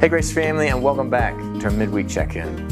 Hey Grace family, and welcome back to our Midweek check-in.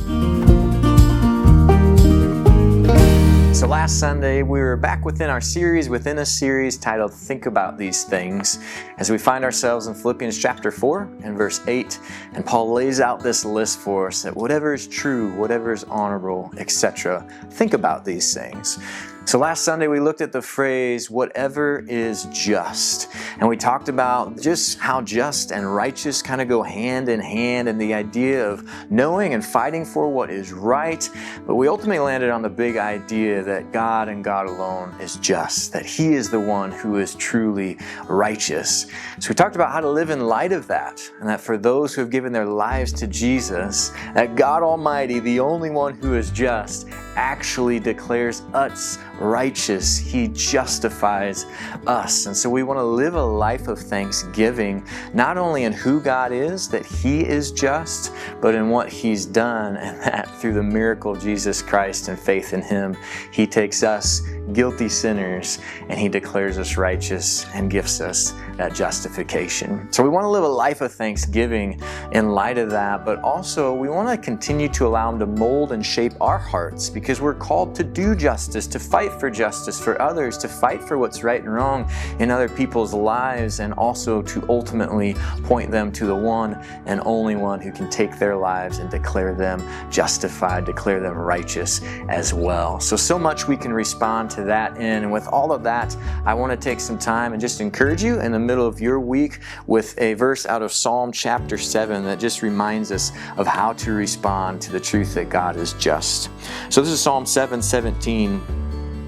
So last Sunday, we were back within a series titled Think About These Things, as we find ourselves in Philippians chapter 4 and verse 8, and Paul lays out this list for us that whatever is true, whatever is honorable, etc., think about these things. So last Sunday we looked at the phrase, whatever is just. And we talked about just how just and righteous kind of go hand in hand, and the idea of knowing and fighting for what is right. But we ultimately landed on the big idea that God and God alone is just, that He is the one who is truly righteous. So we talked about how to live in light of that, and that for those who have given their lives to Jesus, that God Almighty, the only one who is just, actually declares us righteous. He justifies us. And so we want to live a life of thanksgiving, not only in who God is, that He is just, but in what He's done, and that through the miracle of Jesus Christ and faith in Him, He takes us, guilty sinners, and He declares us righteous and gives us that justification. So we want to live a life of thanksgiving in light of that, but also we want to continue to allow Him to mold and shape our hearts, because we're called to do justice, to fight for justice for others, to fight for what's right and wrong in other people's lives, and also to ultimately point them to the one and only one who can take their lives and declare them justified, declare them righteous as well. So much we can respond to that in. And with all of that, I want to take some time and just encourage you in the middle of your week with a verse out of Psalm chapter 7 that just reminds us of how to respond to the truth that God is just. So this is Psalm 7:17.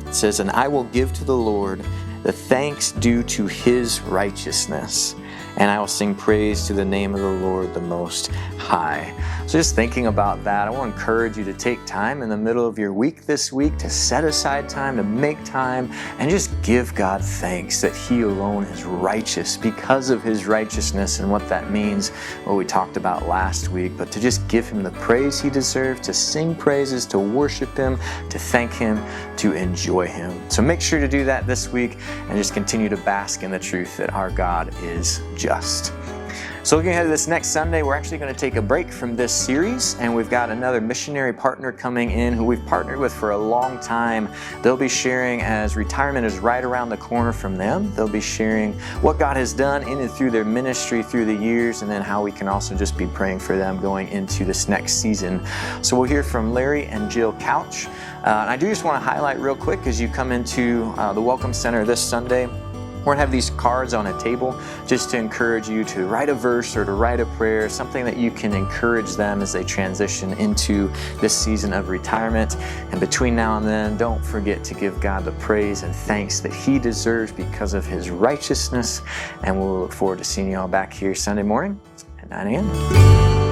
It says, "And I will give to the Lord the thanks due to His righteousness, and I will sing praise to the name of the Lord the Most High." So just thinking about that, I want to encourage you to take time in the middle of your week this week to set aside time, to make time, and just give God thanks that He alone is righteous because of His righteousness and what that means, what we talked about last week, but to just give Him the praise He deserves, to sing praises, to worship Him, to thank Him, to enjoy Him. So make sure to do that this week and just continue to bask in the truth that our God is just. So looking ahead to this next Sunday, we're actually going to take a break from this series, and we've got another missionary partner coming in who we've partnered with for a long time. They'll be sharing, as retirement is right around the corner from them, they'll be sharing what God has done in and through their ministry through the years, and then how we can also just be praying for them going into this next season. So we'll hear from Larry and Jill Couch. And I do just want to highlight real quick, as you come into the Welcome Center this Sunday, we're going to have these cards on a table just to encourage you to write a verse or to write a prayer, something that you can encourage them as they transition into this season of retirement. And between now and then, don't forget to give God the praise and thanks that He deserves because of His righteousness. And we'll look forward to seeing you all back here Sunday morning at 9 a.m.